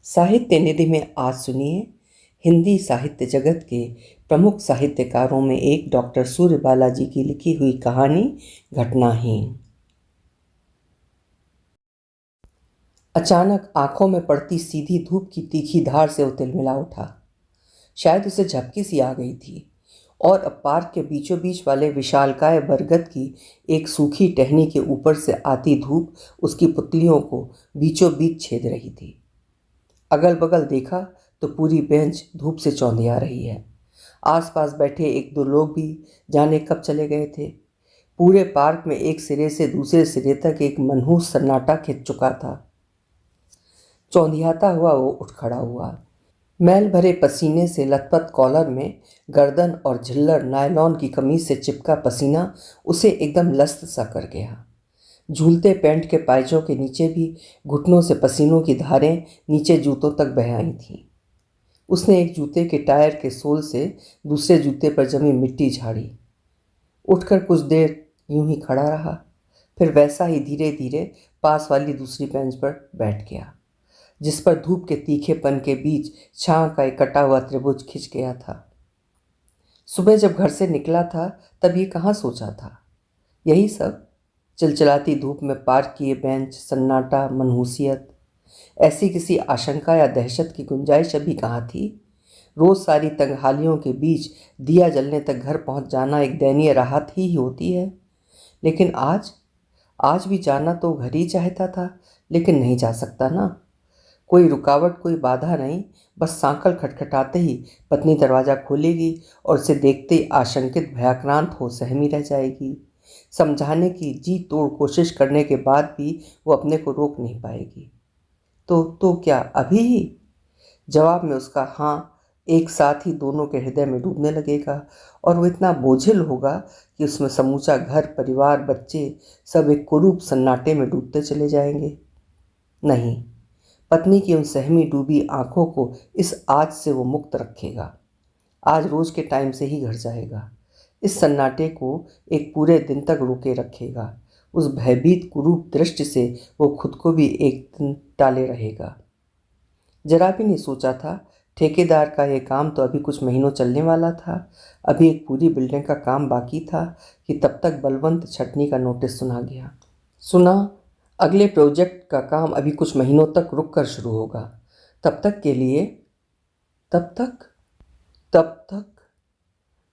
साहित्य निधि में आज सुनिए हिंदी साहित्य जगत के प्रमुख साहित्यकारों में एक डॉक्टर सूर्य बालाजी की लिखी हुई कहानी घटनाहीन। अचानक आंखों में पड़ती सीधी धूप की तीखी धार से वो तिलमिला उठा। शायद उसे झपकी सी आ गई थी और अब पार्क के बीचों बीच वाले विशालकाय बरगद की एक सूखी टहनी के ऊपर से आती धूप उसकी पुतलियों को बीचों बीच छेद रही थी। अगल बगल देखा तो पूरी बेंच धूप से चौंधिया रही है। आसपास बैठे एक दो लोग भी जाने कब चले गए थे। पूरे पार्क में एक सिरे से दूसरे सिरे तक एक मनहूस सन्नाटा खिंच चुका था। चौंधियाता हुआ वो उठ खड़ा हुआ। मैल भरे पसीने से लथपथ कॉलर में गर्दन और झिल्लर नायलॉन की कमीज से चिपका पसीना उसे एकदम लस्त सा कर गया। झूलते पैंट के पायजों के नीचे भी घुटनों से पसीनों की धारें नीचे जूतों तक बह आई थीं। उसने एक जूते के टायर के सोल से दूसरे जूते पर जमी मिट्टी झाड़ी। उठकर कुछ देर यूं ही खड़ा रहा, फिर वैसा ही धीरे धीरे पास वाली दूसरी बेंच पर बैठ गया, जिस पर धूप के तीखेपन के बीच छां का एक कटा हुआ त्रिभुज खिंच गया था। सुबह जब घर से निकला था तब ये कहाँ सोचा था। यही सब चिलचिलाती धूप में पार्क किए बेंच, सन्नाटा, मनहूसियत, ऐसी किसी आशंका या दहशत की गुंजाइश अभी कहाँ थी। रोज सारी तंगहालियों के बीच दिया जलने तक घर पहुंच जाना एक दयनीय राहत ही होती है। लेकिन आज भी जाना तो घर ही चाहता था, लेकिन नहीं जा सकता ना। कोई रुकावट, कोई बाधा नहीं। बस सांकल खटखटाते ही पत्नी दरवाज़ा खोलेगी और उसे देखते ही आशंकित भयाक्रांत हो सहमी रह जाएगी। समझाने की जी तोड़ कोशिश करने के बाद भी वो अपने को रोक नहीं पाएगी। तो क्या अभी ही? जवाब में उसका हाँ एक साथ ही दोनों के हृदय में डूबने लगेगा और वो इतना बोझिल होगा कि उसमें समूचा घर, परिवार, बच्चे सब एक कुरूप सन्नाटे में डूबते चले जाएंगे। नहीं, पत्नी की उन सहमी डूबी आंखों को इस आज से वो मुक्त रखेगा। आज रोज के टाइम से ही घर जाएगा। इस सन्नाटे को एक पूरे दिन तक रोके रखेगा। उस भयभीत कुरूप दृष्टि से वो खुद को भी एक दिन टाले रहेगा। जरा भी नहीं सोचा था ठेकेदार का यह काम तो अभी कुछ महीनों चलने वाला था। अभी एक पूरी बिल्डिंग का काम बाकी था कि तब तक बलवंत छटनी का नोटिस सुना गया। सुना अगले प्रोजेक्ट का काम अभी कुछ महीनों तक रुक कर शुरू होगा। तब तक के लिए तब तक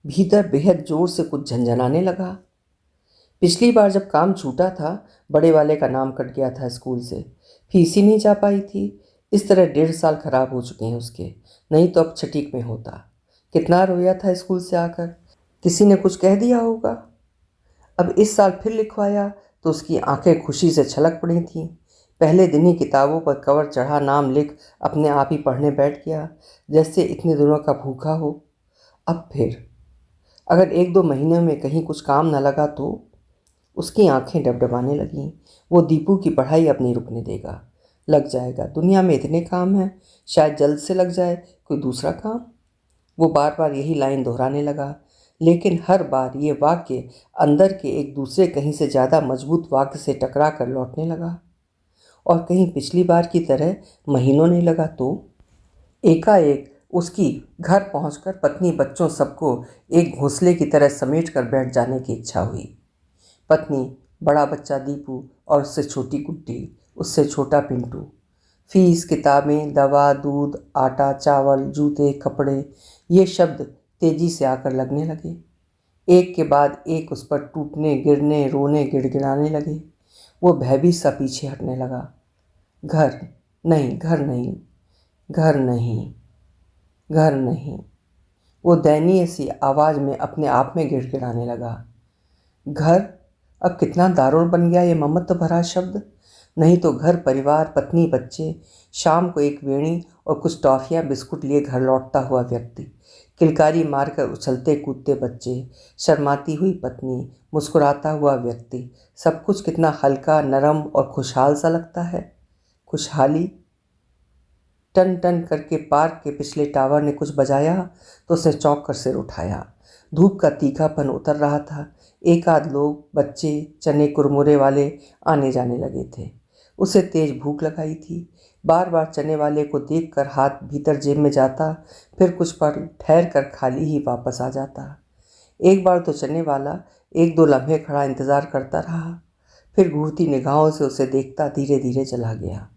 भीतर बेहद जोर से कुछ झंझनाने लगा। पिछली बार जब काम छूटा था, बड़े वाले का नाम कट गया था स्कूल से, फीस ही नहीं जा पाई थी। इस तरह 1.5 साल खराब हो चुके हैं उसके, नहीं तो अब छठीक में होता। कितना रोया था स्कूल से आकर, किसी ने कुछ कह दिया होगा। अब इस साल फिर लिखवाया तो उसकी आंखें खुशी से छलक पड़ी थीं। पहले दिन ही किताबों पर कवर चढ़ा नाम लिख अपने आप ही पढ़ने बैठ गया, जैसे इतने दिनों का भूखा हो। अब फिर अगर 1-2 महीने में कहीं कुछ काम न लगा तो उसकी आंखें डबडबाने लगीं। वो दीपू की पढ़ाई अब नहीं रुकने देगा। लग जाएगा, दुनिया में इतने काम हैं, शायद जल्द से लग जाए कोई दूसरा काम। वो बार बार यही लाइन दोहराने लगा, लेकिन हर बार ये वाक्य अंदर के एक दूसरे कहीं से ज़्यादा मजबूत वाक्य से टकरा कर लौटने लगा। और कहीं पिछली बार की तरह महीनों नहीं लगा तो एकाएक उसकी घर पहुंचकर पत्नी, बच्चों सबको एक घोंसले की तरह समेट कर बैठ जाने की इच्छा हुई। पत्नी, बड़ा बच्चा दीपू और उससे छोटी गुड्डी, उससे छोटा पिंटू। फीस, किताबें, दवा, दूध, आटा, चावल, जूते, कपड़े, ये शब्द तेजी से आकर लगने लगे। एक के बाद एक उस पर टूटने, गिरने, रोने, गिड़गिड़ाने लगे। वो भयभीत सा पीछे हटने लगा। घर नहीं, घर नहीं, घर नहीं, घर नहीं। वो दयनीय सी आवाज़ में अपने आप में गिड़गिड़ाने लगा। घर अब कितना दारुण बन गया ये ममत्व भरा शब्द। नहीं तो घर, परिवार, पत्नी, बच्चे, शाम को एक वेणी और कुछ टॉफियाँ बिस्कुट लिए घर लौटता हुआ व्यक्ति, किलकारी मारकर उछलते कूदते बच्चे, शर्माती हुई पत्नी, मुस्कुराता हुआ व्यक्ति, सब कुछ कितना हल्का, नरम और खुशहाल सा लगता है। खुशहाली। टन टन करके पार्क के पिछले टावर ने कुछ बजाया तो उसने चौंक कर सिर उठाया। धूप का तीखापन उतर रहा था। एक आध लोग, बच्चे, चने कुरमुरे वाले आने जाने लगे थे। उसे तेज भूख लगाई थी। बार बार चने वाले को देखकर हाथ भीतर जेब में जाता, फिर कुछ पल ठहर कर खाली ही वापस आ जाता। एक बार तो चने वाला 1-2 लम्हे खड़ा इंतजार करता रहा, फिर घूरती निगाहों से उसे देखता धीरे धीरे चला गया।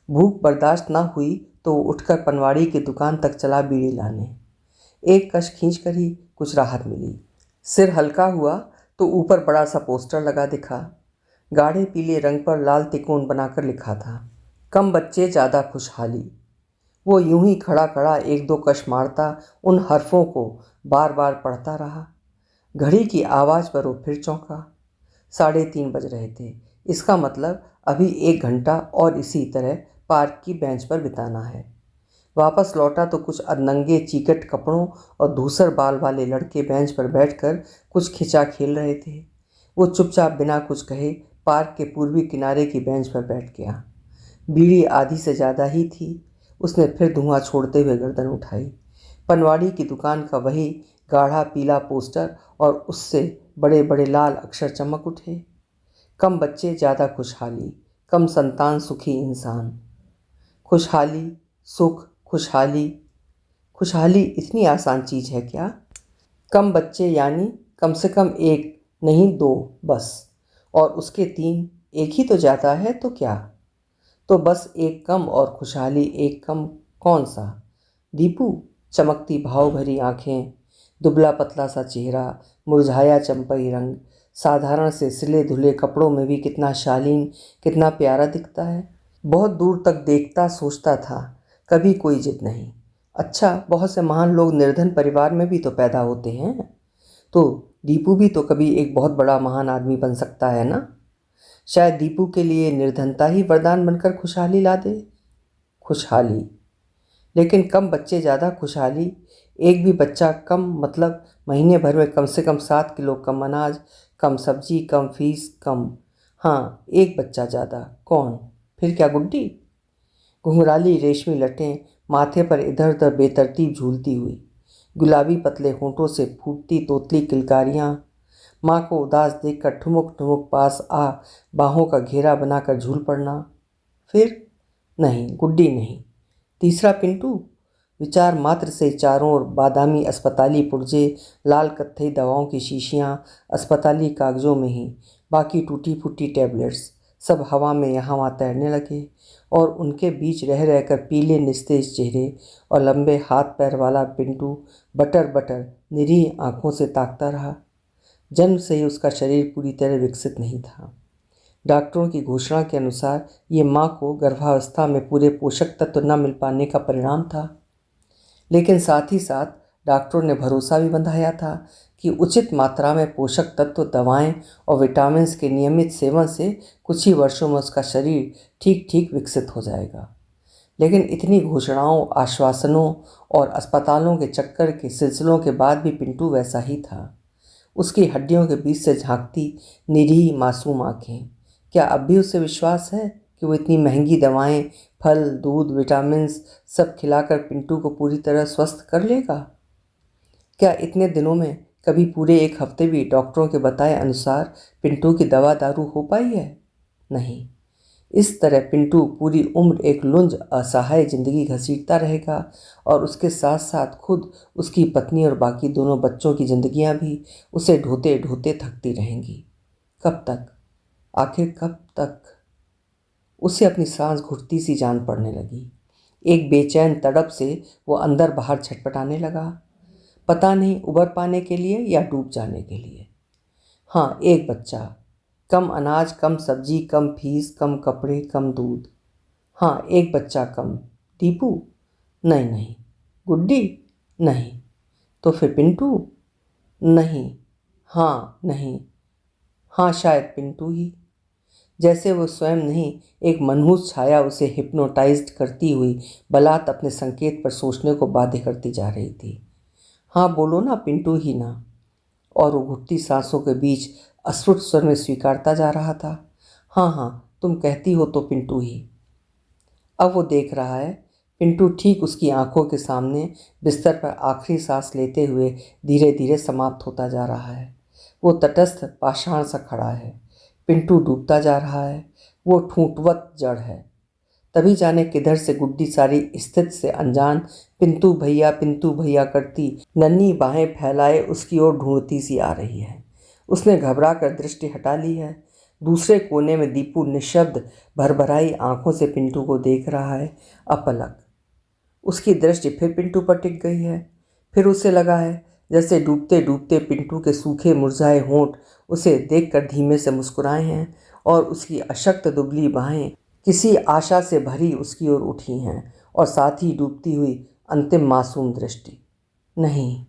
भूख बर्दाश्त ना हुई तो वो उठकर पनवाड़ी की दुकान तक चला बीड़ी लाने। एक कश खींच कर ही कुछ राहत मिली। सिर हल्का हुआ तो ऊपर बड़ा सा पोस्टर लगा दिखा। गाढ़े पीले रंग पर लाल तिकोन बनाकर लिखा था, कम बच्चे ज़्यादा खुशहाली। वो यूं ही खड़ा खड़ा 1-2 कश मारता उन हरफों को बार बार पढ़ता रहा। घड़ी की आवाज़ पर वो फिर चौंका। 3:30 बज रहे थे। इसका मतलब अभी 1 घंटा और इसी तरह पार्क की बेंच पर बिताना है। वापस लौटा तो कुछ अधनंगे चीकट कपड़ों और धूसर बाल वाले लड़के बेंच पर बैठकर कुछ खिंचा खेल रहे थे। वो चुपचाप बिना कुछ कहे पार्क के पूर्वी किनारे की बेंच पर बैठ गया। बीड़ी आधी से ज़्यादा ही थी। उसने फिर धुआं छोड़ते हुए गर्दन उठाई। पनवाड़ी की दुकान का वही गाढ़ा पीला पोस्टर और उससे बड़े बड़े लाल अक्षर चमक उठे, कम बच्चे ज़्यादा खुशहाली, कम संतान सुखी इंसान। खुशहाली, सुख, खुशहाली। खुशहाली इतनी आसान चीज़ है क्या? कम बच्चे यानी कम से कम 1 नहीं 2 बस, और उसके 3, एक ही तो ज़्यादा है तो क्या? तो बस 1 कम और खुशहाली 1 कम। कौन सा? दीपू? चमकती भाव भरी आँखें, दुबला पतला सा चेहरा, मुरझाया चंपई रंग, साधारण से सिले धुले कपड़ों में भी कितना शालीन, कितना प्यारा दिखता है। बहुत दूर तक देखता सोचता था, कभी कोई जिद नहीं। अच्छा, बहुत से महान लोग निर्धन परिवार में भी तो पैदा होते हैं, तो दीपू भी तो कभी एक बहुत बड़ा महान आदमी बन सकता है ना? शायद दीपू के लिए निर्धनता ही वरदान बनकर खुशहाली ला दे। खुशहाली, लेकिन कम बच्चे ज़्यादा खुशहाली। एक भी बच्चा कम मतलब महीने भर में कम से कम 7 किलो कम अनाज, कम सब्जी, कम फीस, कम। हाँ, एक बच्चा ज़्यादा। कौन? फिर क्या गुड्डी? घुंघराली रेशमी लटें माथे पर इधर उधर बेतरतीब झूलती हुई, गुलाबी पतले होंठों से फूटती तोतली किलकारियाँ। माँ को उदास देखकर ठुमुक ठुमुक पास आ बाहों का घेरा बनाकर झूल पड़ना। फिर नहीं, गुड्डी नहीं। तीसरा पिंटू। विचार मात्र से चारों ओर बादामी अस्पताली पुर्जे, लाल कत्थई दवाओं की शीशियाँ, अस्पताली कागजों में ही बाकी टूटी फूटी टैबलेट्स सब हवा में यहाँ वहाँ तैरने लगे, और उनके बीच रह रहकर पीले निस्तेज चेहरे और लंबे हाथ पैर वाला पिंटू बटर बटर निरीह आँखों से ताकता रहा। जन्म से ही उसका शरीर पूरी तरह विकसित नहीं था। डॉक्टरों की घोषणा के अनुसार ये माँ को गर्भावस्था में पूरे पोषक तत्व न मिल पाने का परिणाम था, लेकिन साथ ही साथ डॉक्टरों ने भरोसा भी बंधाया था कि उचित मात्रा में पोषक तत्व, दवाएं और विटामिन्स के नियमित सेवन से कुछ ही वर्षों में उसका शरीर ठीक ठीक विकसित हो जाएगा। लेकिन इतनी घोषणाओं, आश्वासनों और अस्पतालों के चक्कर के सिलसिलों के बाद भी पिंटू वैसा ही था। उसकी हड्डियों के बीच से झांकती निरीह मासूम आँखें। क्या अब भी उसे विश्वास है कि वो इतनी महंगी दवाएं, फल, दूध, विटामिन्स सब खिलाकर पिंटू को पूरी तरह स्वस्थ कर लेगा? क्या इतने दिनों में कभी पूरे 1 हफ्ते भी डॉक्टरों के बताए अनुसार पिंटू की दवा दारू हो पाई है? नहीं। इस तरह पिंटू पूरी उम्र एक लुंज असहाय जिंदगी घसीटता रहेगा, और उसके साथ साथ खुद, उसकी पत्नी और बाकी दोनों बच्चों की जिंदगियां भी उसे ढोते ढोते थकती रहेंगी। कब तक? आखिर कब तक? उसे अपनी सांस घुटती सी जान पड़ने लगी। एक बेचैन तड़प से वो अंदर बाहर छटपटाने लगा, पता नहीं उबर पाने के लिए या डूब जाने के लिए। हाँ, एक बच्चा, कम अनाज, कम सब्जी, कम फीस, कम कपड़े, कम दूध। हाँ, एक बच्चा कम। दीपू? नहीं नहीं। गुड्डी? नहीं। तो फिर पिंटू? नहीं। हाँ नहीं। हाँ, शायद पिंटू ही। जैसे वो स्वयं नहीं, एक मनहूस छाया उसे हिप्नोटाइज्ड करती हुई बलात् अपने संकेत पर सोचने को बाध्य करती जा रही थी। हाँ बोलो ना, पिंटू ही ना। और वो घुटती सांसों के बीच अस्फुट स्वर में स्वीकारता जा रहा था, हाँ हाँ, तुम कहती हो तो पिंटू ही। अब वो देख रहा है, पिंटू ठीक उसकी आंखों के सामने बिस्तर पर आखिरी सांस लेते हुए धीरे धीरे समाप्त होता जा रहा है। वो तटस्थ पाषाण सा खड़ा है। पिंटू डूबता जा रहा है। वो ठूंठवत जड़ है। तभी जाने किधर से गुड्डी सारी स्थिति से अनजान पिंटू भैया करती नन्ही बाहें फैलाए उसकी ओर ढूंढती सी आ रही है। उसने घबरा कर दृष्टि हटा ली है। दूसरे कोने में दीपू निशब्द भरभराई आंखों से पिंटू को देख रहा है, अपलक। उसकी दृष्टि फिर पिंटू पर टिक गई है। फिर उसे लगा है जैसे डूबते डूबते पिंटू के सूखे मुरझाए होंठ उसे देखकर धीमे से मुस्कुराए हैं और उसकी अशक्त दुबली बाहें किसी आशा से भरी उसकी ओर उठी हैं और साथ ही डूबती हुई अंतिम मासूम दृष्टि। नहीं,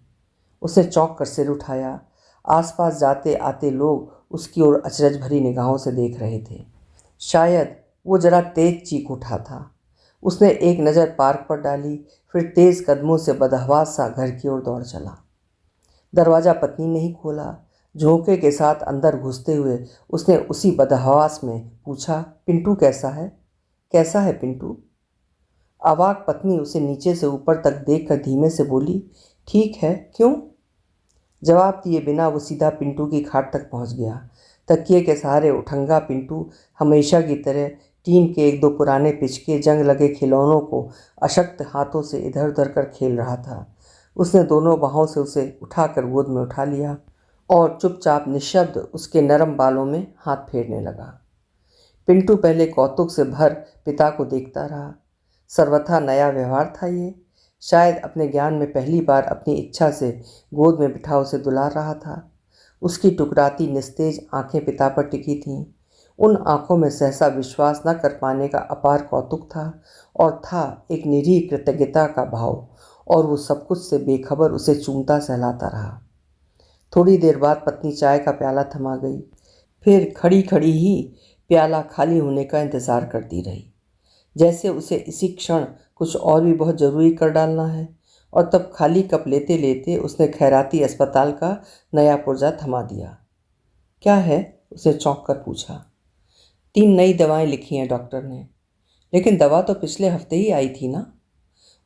उसने चौंक कर सिर उठाया। आसपास जाते आते लोग उसकी ओर अचरज भरी निगाहों से देख रहे थे। शायद वो जरा तेज चीख उठा था। उसने एक नज़र पार्क पर डाली, फिर तेज कदमों से बदहवास सा घर की ओर दौड़ चला। दरवाज़ा पत्नी ने ही खोला। झोंके के साथ अंदर घुसते हुए उसने उसी बदहवास में पूछा, पिंटू कैसा है? कैसा है पिंटू? अवाक पत्नी उसे नीचे से ऊपर तक देखकर धीमे से बोली, ठीक है, क्यों? जवाब दिए बिना वो सीधा पिंटू की खाट तक पहुंच गया। तकिए के सहारे उठंगा पिंटू हमेशा की तरह टीम के एक दो पुराने पिचके जंग लगे खिलौनों को अशक्त हाथों से इधर उधर कर खेल रहा था। उसने दोनों बाहों से उसे उठाकर गोद में उठा लिया और चुपचाप निशब्द उसके नरम बालों में हाथ फेरने लगा। पिंटू पहले कौतुक से भर पिता को देखता रहा। सर्वथा नया व्यवहार था ये। शायद अपने ज्ञान में पहली बार अपनी इच्छा से गोद में बिठा उसे दुलार रहा था। उसकी टुकराती निस्तेज आंखें पिता पर टिकी थीं। उन आंखों में सहसा विश्वास न कर पाने का अपार कौतुक था और था एक निरीह कृतज्ञता का भाव, और वो सब कुछ से बेखबर उसे चूमता सहलाता रहा। थोड़ी देर बाद पत्नी चाय का प्याला थमा गई। फिर खड़ी खड़ी ही प्याला खाली होने का इंतज़ार करती रही, जैसे उसे इसी क्षण कुछ और भी बहुत ज़रूरी कर डालना है। और तब खाली कप लेते लेते उसने खैराती अस्पताल का नया पुर्जा थमा दिया। क्या है? उसने चौंक कर पूछा। 3 नई दवाएं लिखी हैं डॉक्टर ने। लेकिन दवा तो पिछले हफ्ते ही आई थी ना?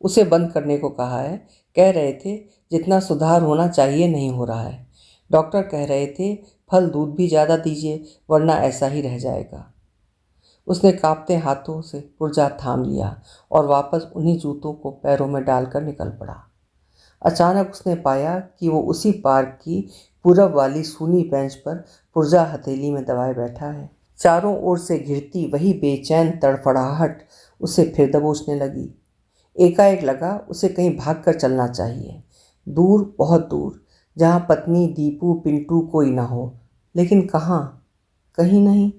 उसे बंद करने को कहा है। कह रहे थे जितना सुधार होना चाहिए नहीं हो रहा है। डॉक्टर कह रहे थे फल दूध भी ज़्यादा दीजिए वरना ऐसा ही रह जाएगा। उसने कांपते हाथों से पुर्जा थाम लिया और वापस उन्हीं जूतों को पैरों में डालकर निकल पड़ा। अचानक उसने पाया कि वो उसी पार्क की पूरब वाली सूनी बेंच पर पुर्जा हथेली में दबाए बैठा है। चारों ओर से घिरती वही बेचैन तड़फड़ाहट उसे फिर दबोचने लगी। एकाएक लगा उसे कहीं भाग कर चलना चाहिए, दूर, बहुत दूर, जहाँ पत्नी, दीपू, पिंटू कोई ना हो। लेकिन कहाँ? कहीं नहीं।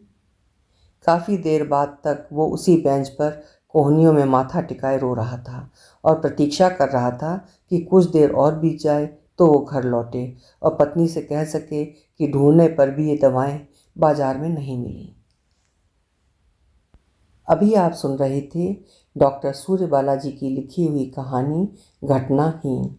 काफ़ी देर बाद तक वो उसी बेंच पर कोहनियों में माथा टिकाए रो रहा था और प्रतीक्षा कर रहा था कि कुछ देर और बीत जाए तो वो घर लौटे और पत्नी से कह सके कि ढूंढने पर भी ये दवाएं बाजार में नहीं मिली। अभी आप सुन रहे थे डॉक्टर सूर्य बालाजी की लिखी हुई कहानी घटनाहीन।